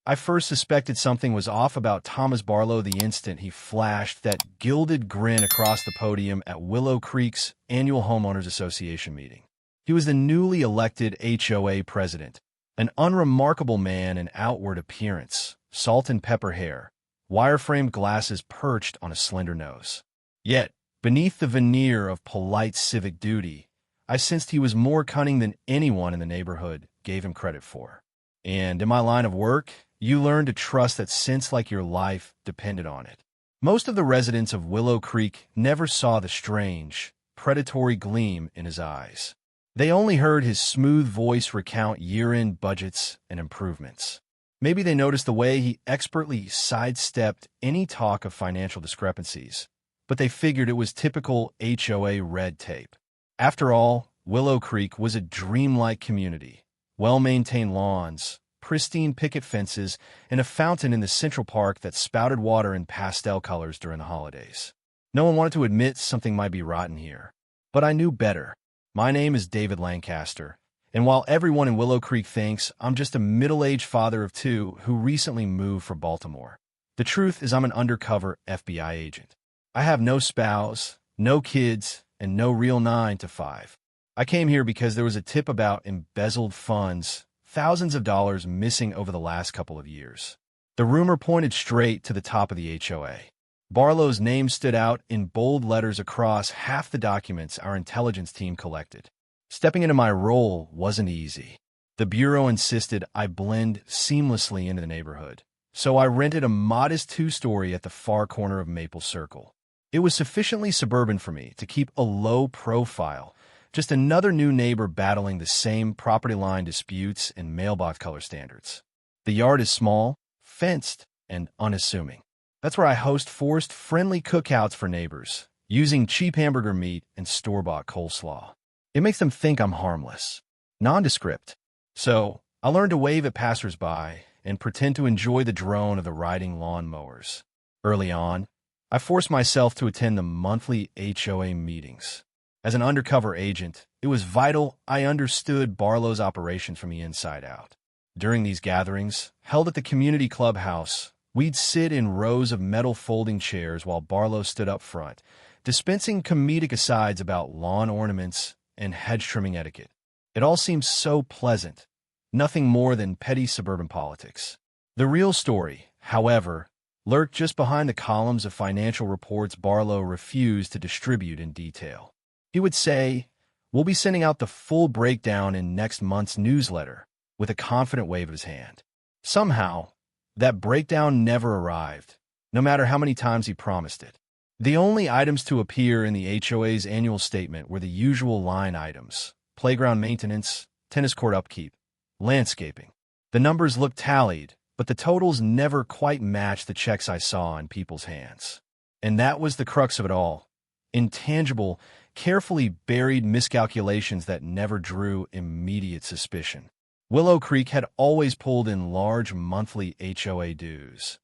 I first suspected something was off about Thomas Barlow the instant he flashed that gilded grin across the podium at Willow Creek's annual Homeowners Association meeting. He was the newly elected HOA president, an unremarkable man in outward appearance, salt and pepper hair, wire-framed glasses perched on a slender nose. Yet, beneath the veneer of polite civic duty, I sensed he was more cunning than anyone in the neighborhood gave him credit for. And in my line of work, you learn to trust that sense like your life depended on it. Most of the residents of Willow Creek never saw the strange, predatory gleam in his eyes. They only heard his smooth voice recount year-end budgets and improvements. Maybe they noticed the way he expertly sidestepped any talk of financial discrepancies, but they figured it was typical HOA red tape. After all, Willow Creek was a dreamlike community. Well-maintained lawns, pristine picket fences, and a fountain in the Central Park that spouted water in pastel colors during the holidays. No one wanted to admit something might be rotten here. But I knew better. My name is David Lancaster, and while everyone in Willow Creek thinks I'm just a middle-aged father of two who recently moved from Baltimore, the truth is I'm an undercover FBI agent. I have no spouse, no kids, and no real 9 to 5. I came here because there was a tip about embezzled funds, thousands of dollars missing over the last couple of years. The rumor pointed straight to the top of the HOA. Barlow's name stood out in bold letters across half the documents our intelligence team collected. Stepping into my role wasn't easy. The Bureau insisted I blend seamlessly into the neighborhood, so I rented a modest 2-story at the far corner of Maple Circle. It was sufficiently suburban for me to keep a low profile, just another new neighbor battling the same property line disputes and mailbox color standards. The yard is small, fenced, and unassuming. That's where I host forced friendly cookouts for neighbors, using cheap hamburger meat and store-bought coleslaw. It makes them think I'm harmless, nondescript. So I learned to wave at passersby and pretend to enjoy the drone of the riding lawnmowers. Early on, I forced myself to attend the monthly HOA meetings. As an undercover agent, it was vital I understood Barlow's operations from the inside out. During these gatherings, held at the community clubhouse, we'd sit in rows of metal folding chairs while Barlow stood up front, dispensing comedic asides about lawn ornaments and hedge trimming etiquette. It all seemed so pleasant, nothing more than petty suburban politics. The real story, however, lurked just behind the columns of financial reports Barlow refused to distribute in detail. He would say, "We'll be sending out the full breakdown in next month's newsletter," with a confident wave of his hand. Somehow, that breakdown never arrived, no matter how many times he promised it. The only items to appear in the HOA's annual statement were the usual line items: playground maintenance, tennis court upkeep, landscaping. The numbers looked tallied, but the totals never quite matched the checks I saw in people's hands. And that was the crux of it all: intangible, carefully buried miscalculations that never drew immediate suspicion. Willow Creek had always pulled in large monthly HOA dues,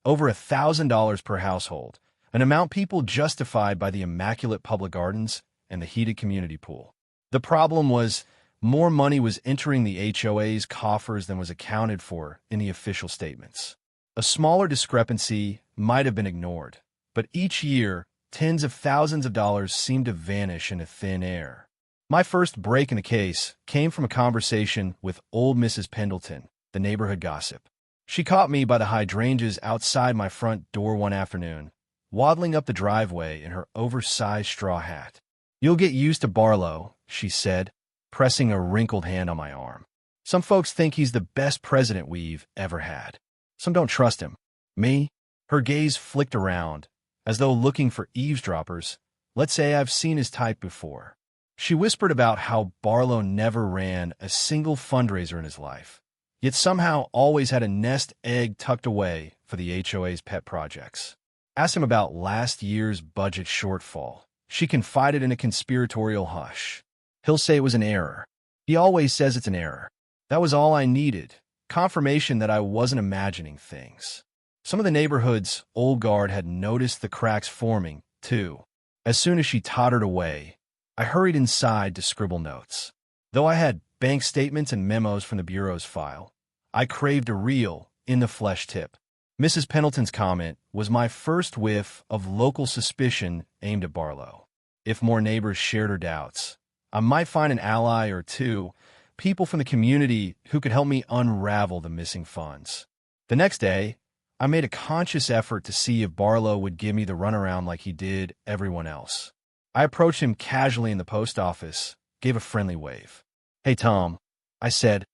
over $1,000 per household, an amount people justified by the immaculate public gardens and the heated community pool. The problem was, more money was entering the HOA's coffers than was accounted for in the official statements. A smaller discrepancy might have been ignored, but each year, tens of thousands of dollars seemed to vanish into thin air. My first break in the case came from a conversation with old Mrs. Pendleton, the neighborhood gossip. She caught me by the hydrangeas outside my front door one afternoon, waddling up the driveway in her oversized straw hat. "You'll get used to Barlow," she said, pressing a wrinkled hand on my arm. "Some folks think he's the best president we've ever had. Some don't trust him. Me?" Her gaze flicked around, as though looking for eavesdroppers. "Let's say I've seen his type before." She whispered about how Barlow never ran a single fundraiser in his life, yet somehow always had a nest egg tucked away for the HOA's pet projects. Asked him about last year's budget shortfall. She confided in a conspiratorial hush. "He'll say it was an error. He always says it's an error." That was all I needed, confirmation that I wasn't imagining things. Some of the neighborhood's old guard had noticed the cracks forming, too. As soon as she tottered away, I hurried inside to scribble notes. Though I had bank statements and memos from the Bureau's file, I craved a real, in the flesh tip. Mrs. Pendleton's comment was my first whiff of local suspicion aimed at Barlow. If more neighbors shared her doubts, I might find an ally or two, people from the community who could help me unravel the missing funds. The next day, I made a conscious effort to see if Barlow would give me the runaround like he did everyone else. I approached him casually in the post office, gave a friendly wave. "Hey, Tom," I said,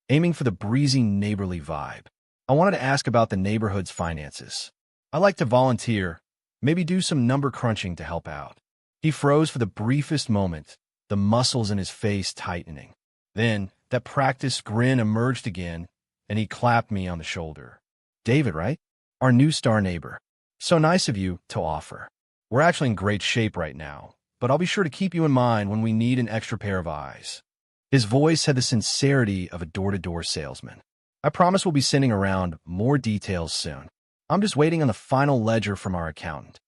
aiming for the breezy neighborly vibe. "I wanted to ask about the neighborhood's finances. I like to volunteer, maybe do some number crunching to help out." He froze for the briefest moment, the muscles in his face tightening. Then, that practiced grin emerged again, and he clapped me on the shoulder. "David, right? Our new star neighbor. So nice of you to offer. We're actually in great shape right now, but I'll be sure to keep you in mind when we need an extra pair of eyes." His voice had the sincerity of a door-to-door salesman. "I promise we'll be sending around more details soon. I'm just waiting on the final ledger from our accountant."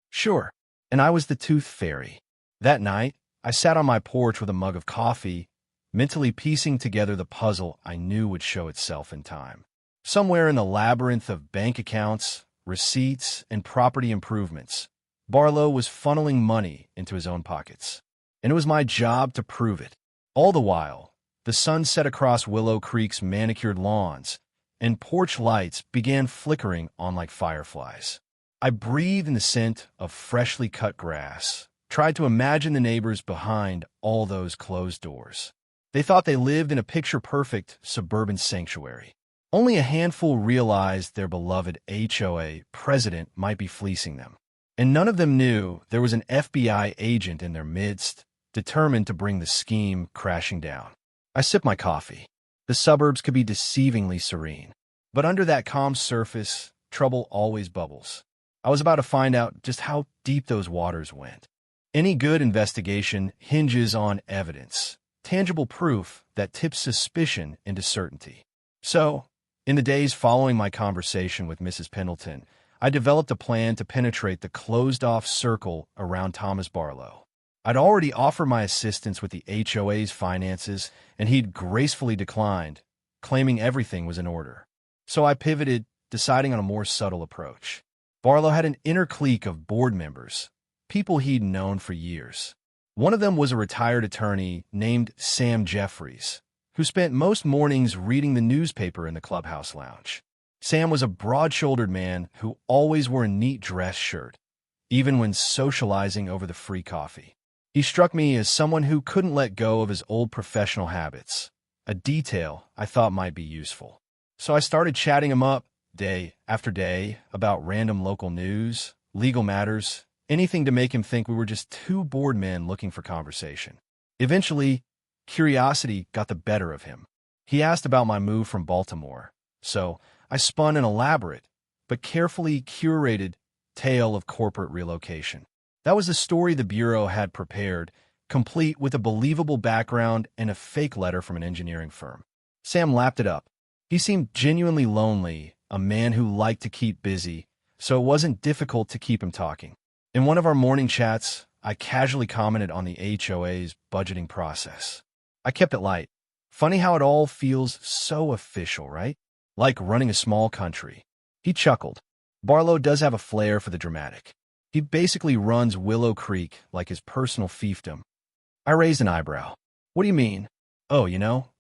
"Sure." And I was the tooth fairy. That night, I sat on my porch with a mug of coffee, mentally piecing together the puzzle I knew would show itself in time. Somewhere in the labyrinth of bank accounts, receipts, and property improvements, Barlow was funneling money into his own pockets. And it was my job to prove it. All the while, the sun set across Willow Creek's manicured lawns, and porch lights began flickering on like fireflies. I breathed in the scent of freshly cut grass, tried to imagine the neighbors behind all those closed doors. They thought they lived in a picture-perfect suburban sanctuary. Only a handful realized their beloved HOA president might be fleecing them. And none of them knew there was an FBI agent in their midst, determined to bring the scheme crashing down. I sipped my coffee. The suburbs could be deceivingly serene. But under that calm surface, trouble always bubbles. I was about to find out just how deep those waters went. Any good investigation hinges on evidence, tangible proof that tips suspicion into certainty. So, in the days following my conversation with Mrs. Pendleton, I developed a plan to penetrate the closed-off circle around Thomas Barlow. I'd already offered my assistance with the HOA's finances, and he'd gracefully declined, claiming everything was in order. So I pivoted, deciding on a more subtle approach. Barlow had an inner clique of board members, people he'd known for years. One of them was a retired attorney named Sam Jeffries, who spent most mornings reading the newspaper in the clubhouse lounge. Sam was a broad-shouldered man who always wore a neat dress shirt, even when socializing over the free coffee. He struck me as someone who couldn't let go of his old professional habits, a detail I thought might be useful. So I started chatting him up day after day about random local news, legal matters, anything to make him think we were just two bored men looking for conversation. Eventually, curiosity got the better of him. He asked about my move from Baltimore, so I spun an elaborate but carefully curated tale of corporate relocation. That was the story the Bureau had prepared, complete with a believable background and a fake letter from an engineering firm. Sam lapped it up. He seemed genuinely lonely, a man who liked to keep busy, so it wasn't difficult to keep him talking. In one of our morning chats, I casually commented on the HOA's budgeting process. I kept it light. Funny how it all feels so official, right? Like running a small country. He chuckled. Barlow does have a flair for the dramatic. He basically runs Willow Creek like his personal fiefdom. I raised an eyebrow. "What do you mean?" "Oh,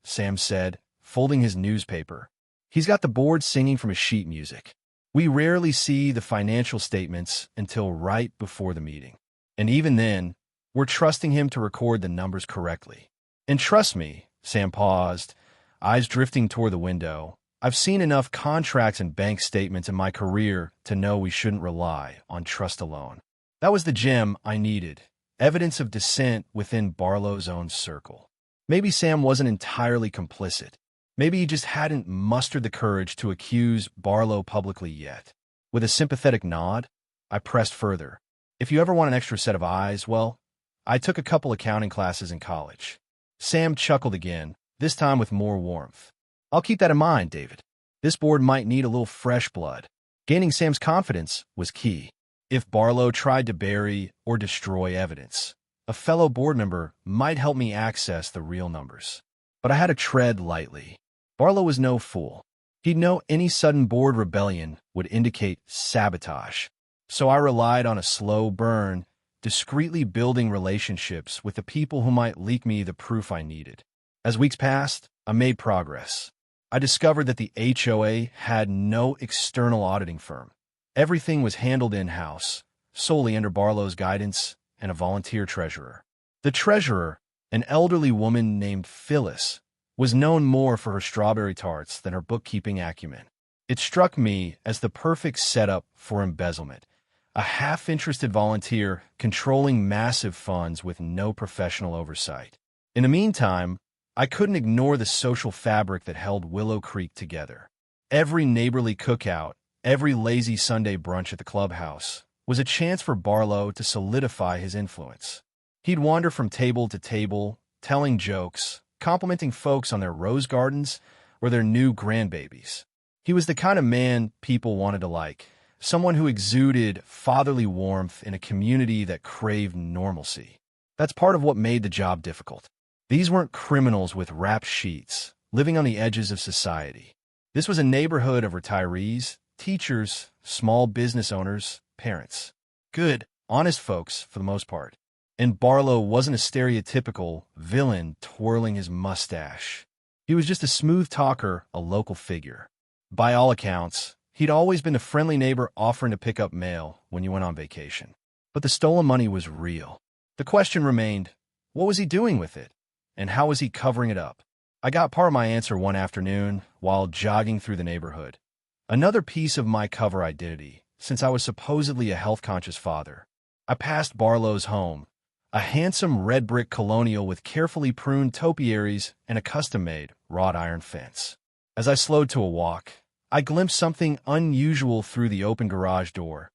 Sam said, folding his newspaper. "He's got the board singing from his sheet music. We rarely see the financial statements until right before the meeting. And even then, we're trusting him to record the numbers correctly. And trust me," Sam paused, eyes drifting toward the window, "I've seen enough contracts and bank statements in my career to know we shouldn't rely on trust alone." That was the gem I needed, evidence of dissent within Barlow's own circle. Maybe Sam wasn't entirely complicit. Maybe he just hadn't mustered the courage to accuse Barlow publicly yet. With a sympathetic nod, I pressed further. "If you ever want an extra set of eyes, well, I took a couple accounting classes in college." Sam chuckled again, this time with more warmth. "I'll keep that in mind, David. This board might need a little fresh blood." Gaining Sam's confidence was key. If Barlow tried to bury or destroy evidence, a fellow board member might help me access the real numbers. But I had to tread lightly. Barlow was no fool. He'd know any sudden board rebellion would indicate sabotage. So I relied on a slow burn, discreetly building relationships with the people who might leak me the proof I needed. As weeks passed, I made progress. I discovered that the HOA had no external auditing firm. Everything was handled in-house, solely under Barlow's guidance and a volunteer treasurer. The treasurer, an elderly woman named Phyllis, was known more for her strawberry tarts than her bookkeeping acumen. It struck me as the perfect setup for embezzlement, a half-interested volunteer controlling massive funds with no professional oversight. In the meantime, I couldn't ignore the social fabric that held Willow Creek together. Every neighborly cookout, every lazy Sunday brunch at the clubhouse, was a chance for Barlow to solidify his influence. He'd wander from table to table, telling jokes, complimenting folks on their rose gardens or their new grandbabies. He was the kind of man people wanted to like, someone who exuded fatherly warmth in a community that craved normalcy. That's part of what made the job difficult. These weren't criminals with rap sheets, living on the edges of society. This was a neighborhood of retirees, teachers, small business owners, parents. Good, honest folks, for the most part. And Barlow wasn't a stereotypical villain twirling his mustache. He was just a smooth talker, a local figure. By all accounts, he'd always been a friendly neighbor offering to pick up mail when you went on vacation. But the stolen money was real. The question remained, what was he doing with it? And how was he covering it up? I got part of my answer one afternoon while jogging through the neighborhood. Another piece of my cover identity, since I was supposedly a health-conscious father. I passed Barlow's home, a handsome red brick colonial with carefully pruned topiaries and a custom-made wrought iron fence. As I slowed to a walk, I glimpsed something unusual through the open garage door.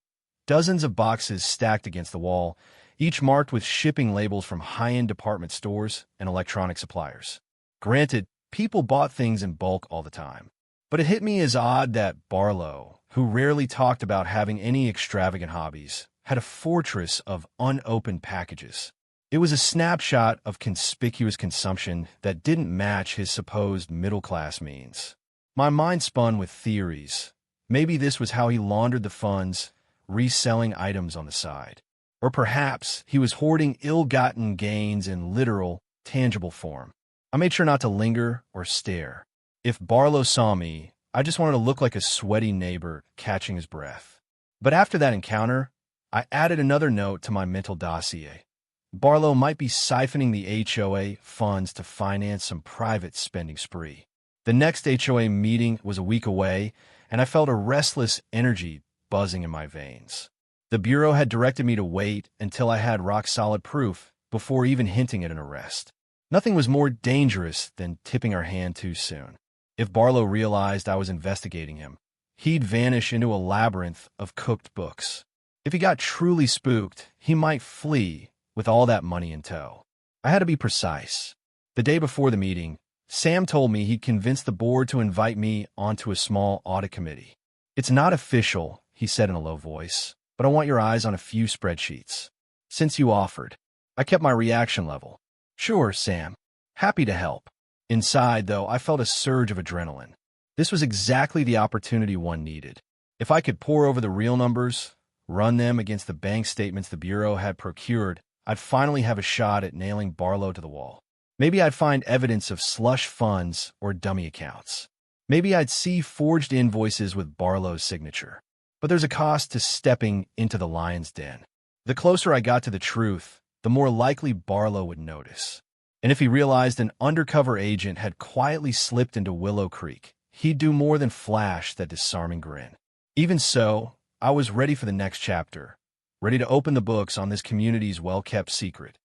Dozens of boxes stacked against the wall, each marked with shipping labels from high-end department stores and electronic suppliers. Granted, people bought things in bulk all the time, but it hit me as odd that Barlow, who rarely talked about having any extravagant hobbies, had a fortress of unopened packages. It was a snapshot of conspicuous consumption that didn't match his supposed middle-class means. My mind spun with theories. Maybe this was how he laundered the funds, reselling items on the side. Or perhaps he was hoarding ill-gotten gains in literal, tangible form. I made sure not to linger or stare. If Barlow saw me, I just wanted to look like a sweaty neighbor catching his breath. But after that encounter, I added another note to my mental dossier. Barlow might be siphoning the HOA funds to finance some private spending spree. The next HOA meeting was a week away, and I felt a restless energy buzzing in my veins. The Bureau had directed me to wait until I had rock-solid proof before even hinting at an arrest. Nothing was more dangerous than tipping our hand too soon. If Barlow realized I was investigating him, he'd vanish into a labyrinth of cooked books. If he got truly spooked, he might flee with all that money in tow. I had to be precise. The day before the meeting, Sam told me he'd convinced the board to invite me onto a small audit committee. "It's not official," he said in a low voice, "but I want your eyes on a few spreadsheets. Since you offered." I kept my reaction level. "Sure, Sam. Happy to help." Inside, though, I felt a surge of adrenaline. This was exactly the opportunity one needed. If I could pore over the real numbers, run them against the bank statements the Bureau had procured, I'd finally have a shot at nailing Barlow to the wall. Maybe I'd find evidence of slush funds or dummy accounts. Maybe I'd see forged invoices with Barlow's signature. But there's a cost to stepping into the lion's den. The closer I got to the truth, the more likely Barlow would notice. And if he realized an undercover agent had quietly slipped into Willow Creek, he'd do more than flash that disarming grin. Even so, I was ready for the next chapter, ready to open the books on this community's well-kept secret.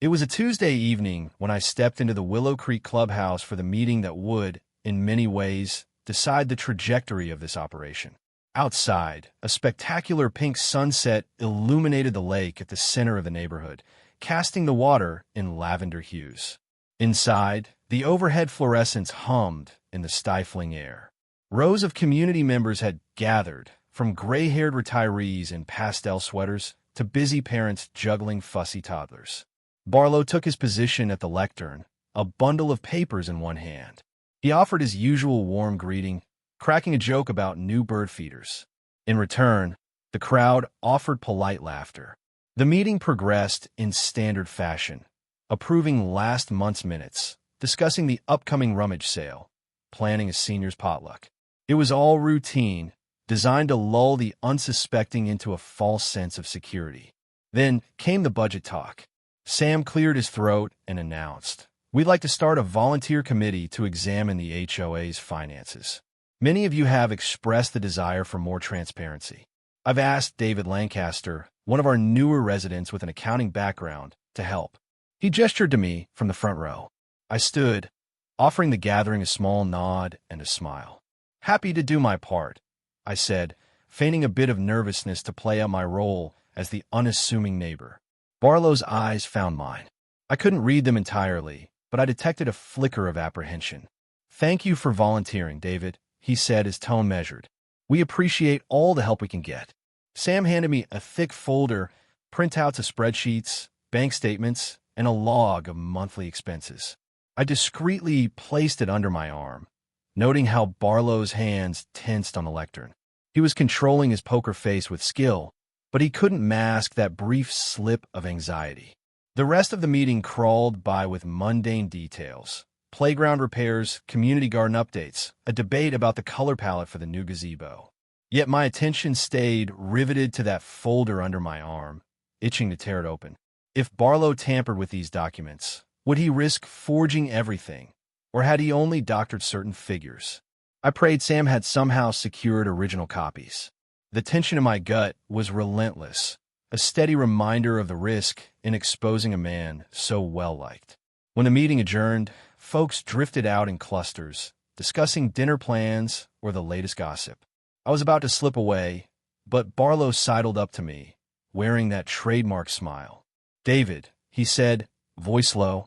It was a Tuesday evening when I stepped into the Willow Creek clubhouse for the meeting that would, in many ways, decide the trajectory of this operation. Outside, a spectacular pink sunset illuminated the lake at the center of the neighborhood, casting the water in lavender hues. Inside, the overhead fluorescents hummed in the stifling air. Rows of community members had gathered, from gray-haired retirees in pastel sweaters to busy parents juggling fussy toddlers. Barlow took his position at the lectern, a bundle of papers in one hand. He offered his usual warm greeting, cracking a joke about new bird feeders. In return, the crowd offered polite laughter. The meeting progressed in standard fashion, approving last month's minutes, discussing the upcoming rummage sale, planning a senior's potluck. It was all routine, designed to lull the unsuspecting into a false sense of security. Then came the budget talk. Sam cleared his throat and announced, "We'd like to start a volunteer committee to examine the HOA's finances. Many of you have expressed the desire for more transparency. I've asked David Lancaster, one of our newer residents with an accounting background, to help." He gestured to me from the front row. I stood, offering the gathering a small nod and a smile. "Happy to do my part," I said, feigning a bit of nervousness to play out my role as the unassuming neighbor. Barlow's eyes found mine. I couldn't read them entirely, but I detected a flicker of apprehension. "Thank you for volunteering, David," he said, his tone measured. "We appreciate all the help we can get." Sam handed me a thick folder, printouts of spreadsheets, bank statements, and a log of monthly expenses. I discreetly placed it under my arm, noting how Barlow's hands tensed on the lectern. He was controlling his poker face with skill, but he couldn't mask that brief slip of anxiety. The rest of the meeting crawled by with mundane details: playground repairs, community garden updates, a debate about the color palette for the new gazebo. Yet my attention stayed riveted to that folder under my arm, itching to tear it open. If Barlow tampered with these documents, would he risk forging everything, or had he only doctored certain figures? I prayed Sam had somehow secured original copies. The tension in my gut was relentless, a steady reminder of the risk in exposing a man so well-liked. When the meeting adjourned, folks drifted out in clusters, discussing dinner plans or the latest gossip. I was about to slip away, but Barlow sidled up to me, wearing that trademark smile. "David," he said, voice low,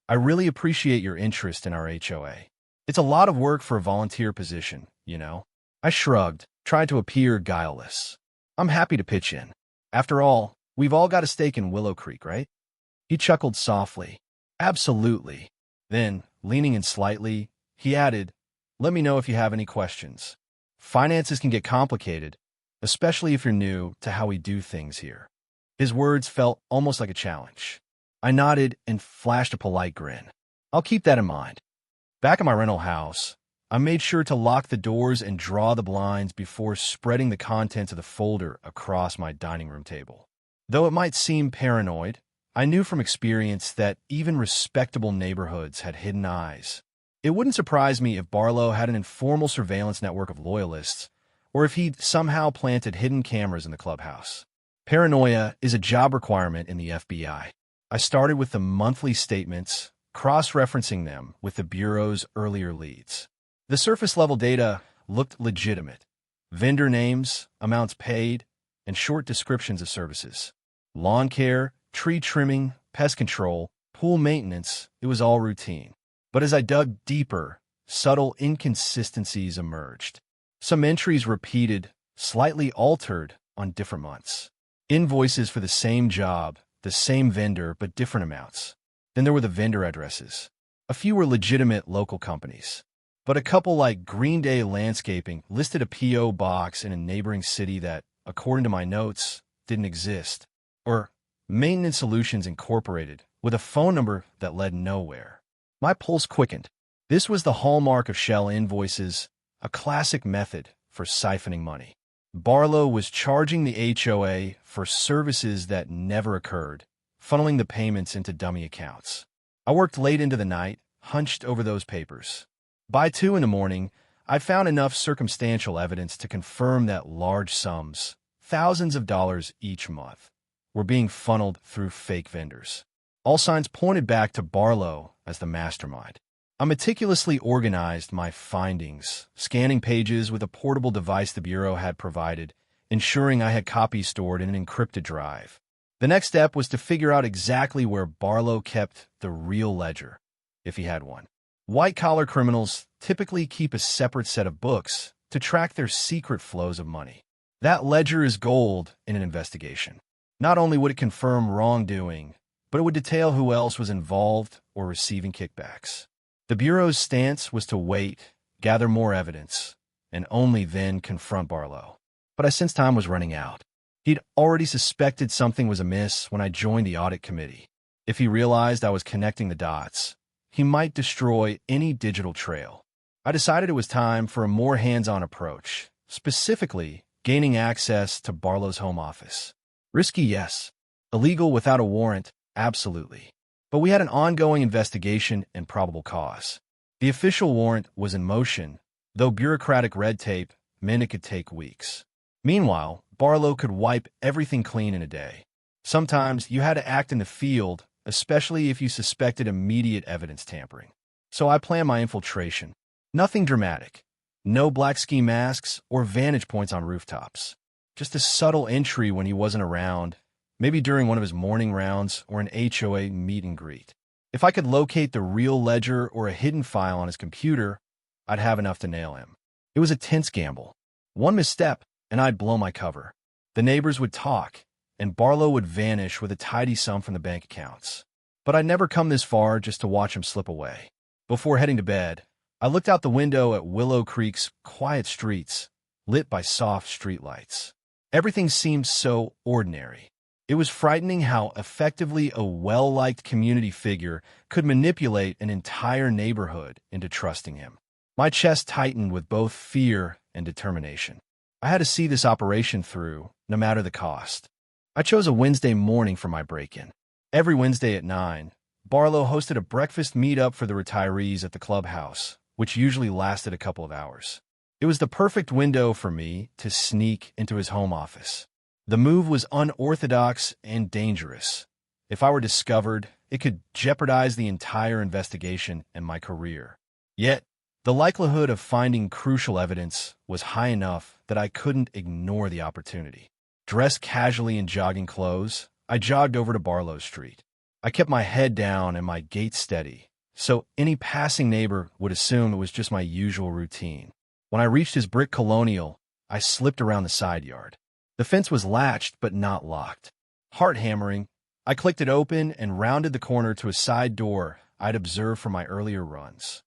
"I really appreciate your interest in our HOA. It's a lot of work for a volunteer position, you know." I shrugged, tried to appear guileless. "I'm happy to pitch in. After all, we've all got a stake in Willow Creek, right?" He chuckled softly. "Absolutely." Then, leaning in slightly, he added, "Let me know if you have any questions. Finances can get complicated, especially if you're new to how we do things here." His words felt almost like a challenge. I nodded and flashed a polite grin. "I'll keep that in mind." Back at my rental house, I made sure to lock the doors and draw the blinds before spreading the contents of the folder across my dining room table. Though it might seem paranoid, I knew from experience that even respectable neighborhoods had hidden eyes. It wouldn't surprise me if Barlow had an informal surveillance network of loyalists, or if he'd somehow planted hidden cameras in the clubhouse. Paranoia is a job requirement in the FBI. I started with the monthly statements, cross-referencing them with the Bureau's earlier leads. The surface-level data looked legitimate: vendor names, amounts paid, and short descriptions of services. Lawn care, tree trimming, pest control, pool maintenance, it was all routine. But as I dug deeper, subtle inconsistencies emerged. Some entries repeated, slightly altered on different months. Invoices for the same job, the same vendor, but different amounts. Then there were the vendor addresses. A few were legitimate local companies, but a couple like Green Day Landscaping listed a P.O. box in a neighboring city that, according to my notes, didn't exist. Or Maintenance Solutions Incorporated, with a phone number that led nowhere. My pulse quickened. This was the hallmark of shell invoices, a classic method for siphoning money. Barlow was charging the HOA for services that never occurred, funneling the payments into dummy accounts. I worked late into the night, hunched over those papers. By 2 a.m, I found enough circumstantial evidence to confirm that large sums, thousands of dollars each month, were being funneled through fake vendors. All signs pointed back to Barlow as the mastermind. I meticulously organized my findings, scanning pages with a portable device the Bureau had provided, ensuring I had copies stored in an encrypted drive. The next step was to figure out exactly where Barlow kept the real ledger, if he had one. White-collar criminals typically keep a separate set of books to track their secret flows of money. That ledger is gold in an investigation. Not only would it confirm wrongdoing, but it would detail who else was involved or receiving kickbacks. The Bureau's stance was to wait, gather more evidence, and only then confront Barlow. But I sensed time was running out. He'd already suspected something was amiss when I joined the audit committee. If he realized I was connecting the dots, he might destroy any digital trail. I decided it was time for a more hands-on approach, specifically gaining access to Barlow's home office. Risky, yes. Illegal without a warrant, absolutely. But we had an ongoing investigation and probable cause. The official warrant was in motion, though bureaucratic red tape meant it could take weeks. Meanwhile, Barlow could wipe everything clean in a day. Sometimes you had to act in the field, especially if you suspected immediate evidence tampering. So I planned my infiltration. Nothing dramatic. No black ski masks or vantage points on rooftops. Just a subtle entry when he wasn't around, maybe during one of his morning rounds or an HOA meet and greet. If I could locate the real ledger or a hidden file on his computer, I'd have enough to nail him. It was a tense gamble. One misstep, and I'd blow my cover. The neighbors would talk, and Barlow would vanish with a tidy sum from the bank accounts. But I'd never come this far just to watch him slip away. Before heading to bed, I looked out the window at Willow Creek's quiet streets, lit by soft streetlights. Everything seemed so ordinary. It was frightening how effectively a well-liked community figure could manipulate an entire neighborhood into trusting him. My chest tightened with both fear and determination. I had to see this operation through, no matter the cost. I chose a Wednesday morning for my break-in. Every Wednesday at 9, Barlow hosted a breakfast meetup for the retirees at the clubhouse, which usually lasted a couple of hours. It was the perfect window for me to sneak into his home office. The move was unorthodox and dangerous. If I were discovered, it could jeopardize the entire investigation and my career. Yet, the likelihood of finding crucial evidence was high enough that I couldn't ignore the opportunity. Dressed casually in jogging clothes, I jogged over to Barlow Street. I kept my head down and my gait steady, so any passing neighbor would assume it was just my usual routine. When I reached his brick colonial, I slipped around the side yard. The fence was latched but not locked. Heart hammering, I clicked it open and rounded the corner to a side door I'd observed from my earlier runs.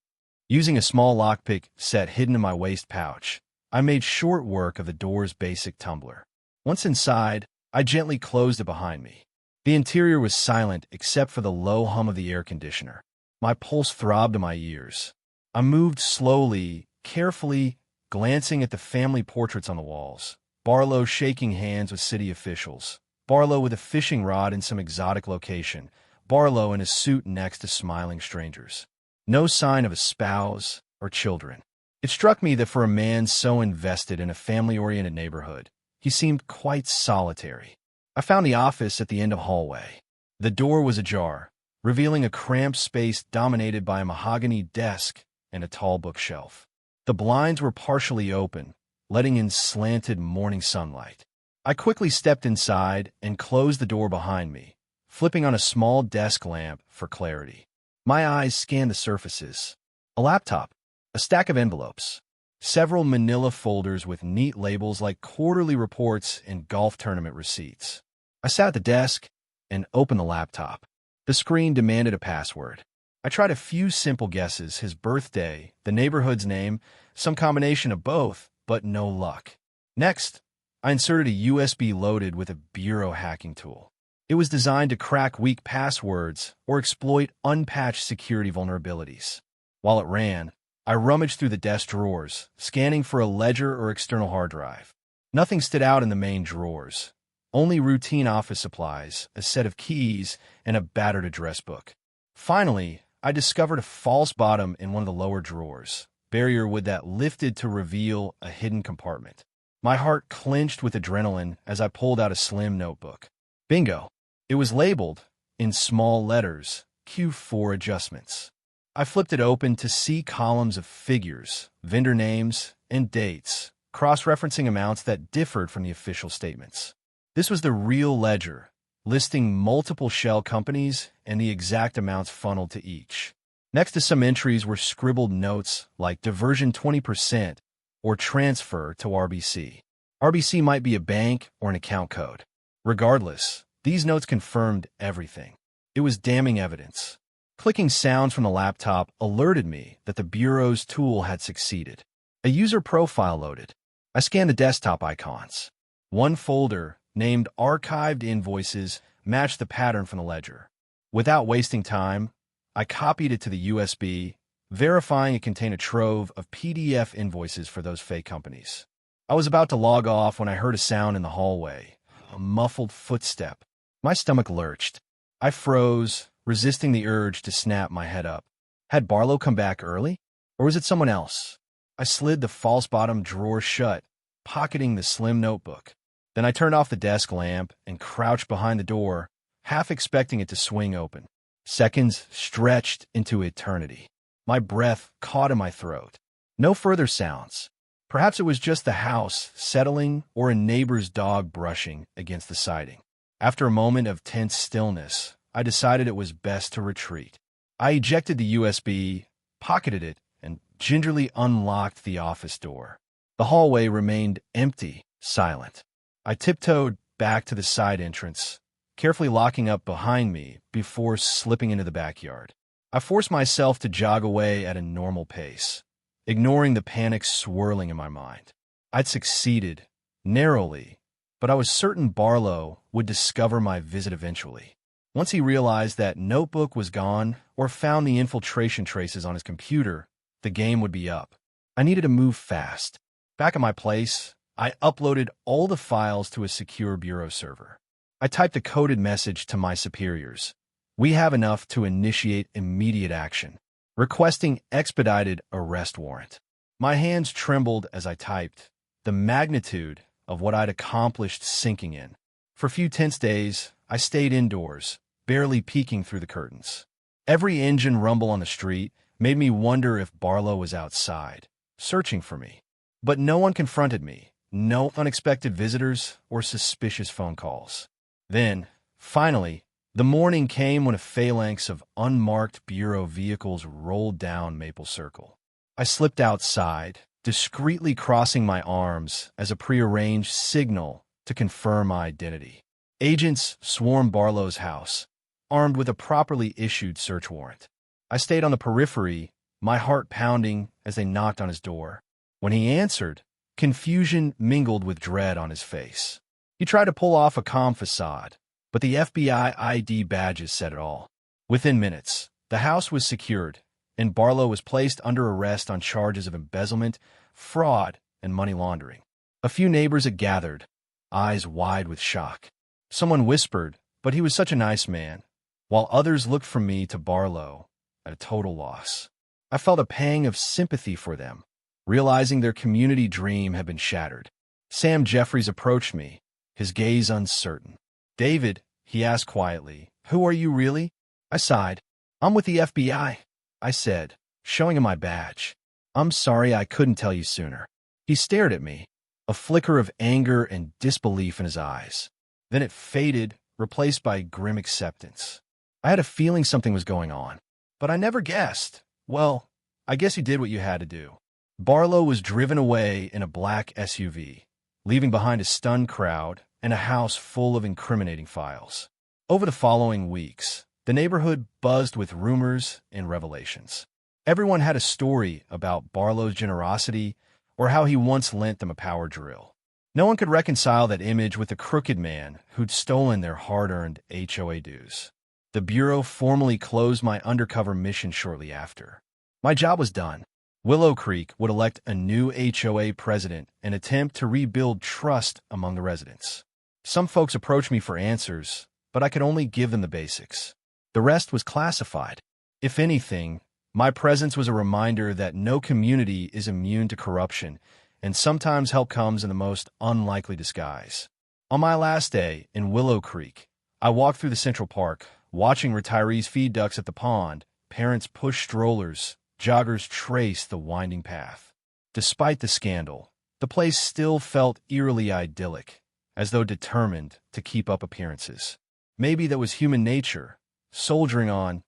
Using a small lockpick set hidden in my waist pouch, I made short work of the door's basic tumbler. Once inside, I gently closed it behind me. The interior was silent except for the low hum of the air conditioner. My pulse throbbed in my ears. I moved slowly, carefully, glancing at the family portraits on the walls. Barlow shaking hands with city officials. Barlow with a fishing rod in some exotic location. Barlow in a suit next to smiling strangers. No sign of a spouse or children. It struck me that for a man so invested in a family-oriented neighborhood, he seemed quite solitary. I found the office at the end of the hallway. The door was ajar, revealing a cramped space dominated by a mahogany desk and a tall bookshelf. The blinds were partially open, letting in slanted morning sunlight. I quickly stepped inside and closed the door behind me, flipping on a small desk lamp for clarity. My eyes scanned the surfaces. A laptop, a stack of envelopes, several manila folders with neat labels like quarterly reports and golf tournament receipts. I sat at the desk and opened the laptop. The screen demanded a password. I tried a few simple guesses: his birthday, the neighborhood's name, some combination of both, but no luck. Next, I inserted a USB loaded with a bureau hacking tool. It was designed to crack weak passwords or exploit unpatched security vulnerabilities. While it ran, I rummaged through the desk drawers, scanning for a ledger or external hard drive. Nothing stood out in the main drawers. Only routine office supplies, a set of keys, and a battered address book. Finally, I discovered a false bottom in one of the lower drawers, barrier wood that lifted to reveal a hidden compartment. My heart clenched with adrenaline as I pulled out a slim notebook. Bingo! It was labeled, in small letters, Q4 adjustments. I flipped it open to see columns of figures, vendor names, and dates, cross-referencing amounts that differed from the official statements. This was the real ledger, listing multiple shell companies and the exact amounts funneled to each. Next to some entries were scribbled notes like diversion 20% or transfer to RBC. RBC might be a bank or an account code. Regardless, these notes confirmed everything. It was damning evidence. Clicking sounds from the laptop alerted me that the Bureau's tool had succeeded. A user profile loaded. I scanned the desktop icons. One folder, named Archived Invoices, matched the pattern from the ledger. Without wasting time, I copied it to the USB, verifying it contained a trove of PDF invoices for those fake companies. I was about to log off when I heard a sound in the hallway, a muffled footstep. My stomach lurched. I froze, resisting the urge to snap my head up. Had Barlow come back early? Or was it someone else? I slid the false-bottom drawer shut, pocketing the slim notebook. Then I turned off the desk lamp and crouched behind the door, half expecting it to swing open. Seconds stretched into eternity. My breath caught in my throat. No further sounds. Perhaps it was just the house settling or a neighbor's dog brushing against the siding. After a moment of tense stillness, I decided it was best to retreat. I ejected the USB, pocketed it, and gingerly unlocked the office door. The hallway remained empty, silent. I tiptoed back to the side entrance, carefully locking up behind me before slipping into the backyard. I forced myself to jog away at a normal pace, ignoring the panic swirling in my mind. I'd succeeded, narrowly, but I was certain Barlow would discover my visit eventually. Once he realized that notebook was gone or found the infiltration traces on his computer, the game would be up. I needed to move fast. Back at my place, I uploaded all the files to a secure bureau server. I typed a coded message to my superiors. We have enough to initiate immediate action, requesting expedited arrest warrant. My hands trembled as I typed, the magnitude of what I'd accomplished sinking in. For a few tense days, I stayed indoors, barely peeking through the curtains. Every engine rumble on the street made me wonder if Barlow was outside, searching for me. But no one confronted me, no unexpected visitors or suspicious phone calls. Then, finally, the morning came when a phalanx of unmarked bureau vehicles rolled down Maple Circle. I slipped outside, discreetly crossing my arms as a prearranged signal to confirm my identity. Agents swarmed Barlow's house, armed with a properly issued search warrant. I stayed on the periphery, my heart pounding as they knocked on his door. When he answered, confusion mingled with dread on his face. He tried to pull off a calm facade, but the FBI ID badges said it all. Within minutes, the house was secured, and Barlow was placed under arrest on charges of embezzlement, fraud, and money laundering. A few neighbors had gathered, eyes wide with shock. Someone whispered, but he was such a nice man, while others looked from me to Barlow at a total loss. I felt a pang of sympathy for them, realizing their community dream had been shattered. Sam Jeffries approached me, his gaze uncertain. "David," he asked quietly, "who are you really?" I sighed. "I'm with the FBI," I said, showing him my badge. "I'm sorry I couldn't tell you sooner." He stared at me, a flicker of anger and disbelief in his eyes. Then it faded, replaced by grim acceptance. I had a feeling something was going on, but I never guessed. "Well, I guess you did what you had to do." Barlow was driven away in a black SUV, leaving behind a stunned crowd and a house full of incriminating files. Over the following weeks, the neighborhood buzzed with rumors and revelations. Everyone had a story about Barlow's generosity or how he once lent them a power drill. No one could reconcile that image with the crooked man who'd stolen their hard-earned HOA dues. The Bureau formally closed my undercover mission shortly after. My job was done. Willow Creek would elect a new HOA president and attempt to rebuild trust among the residents. Some folks approached me for answers, but I could only give them the basics. The rest was classified. If anything, my presence was a reminder that no community is immune to corruption, and sometimes help comes in the most unlikely disguise. On my last day in Willow Creek, I walked through the Central Park, watching retirees feed ducks at the pond, parents push strollers, joggers trace the winding path. Despite the scandal, the place still felt eerily idyllic, as though determined to keep up appearances. Maybe that was human nature, soldiering on,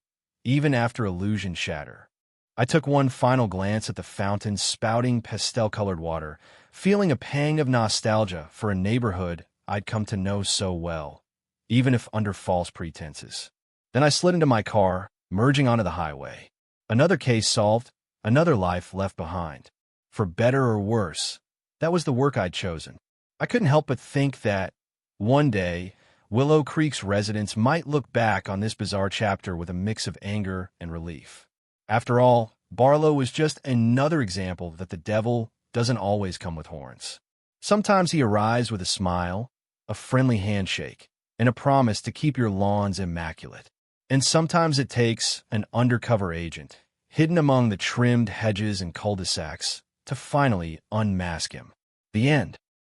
even after illusions shatter. I took one final glance at the fountain spouting pastel-colored water, feeling a pang of nostalgia for a neighborhood I'd come to know so well, even if under false pretenses. Then I slid into my car, merging onto the highway. Another case solved, another life left behind. For better or worse, that was the work I'd chosen. I couldn't help but think that, one day, Willow Creek's residents might look back on this bizarre chapter with a mix of anger and relief. After all, Barlow was just another example that the devil doesn't always come with horns. Sometimes he arrives with a smile, a friendly handshake, and a promise to keep your lawns immaculate. And sometimes it takes an undercover agent, hidden among the trimmed hedges and cul-de-sacs, to finally unmask him. The end.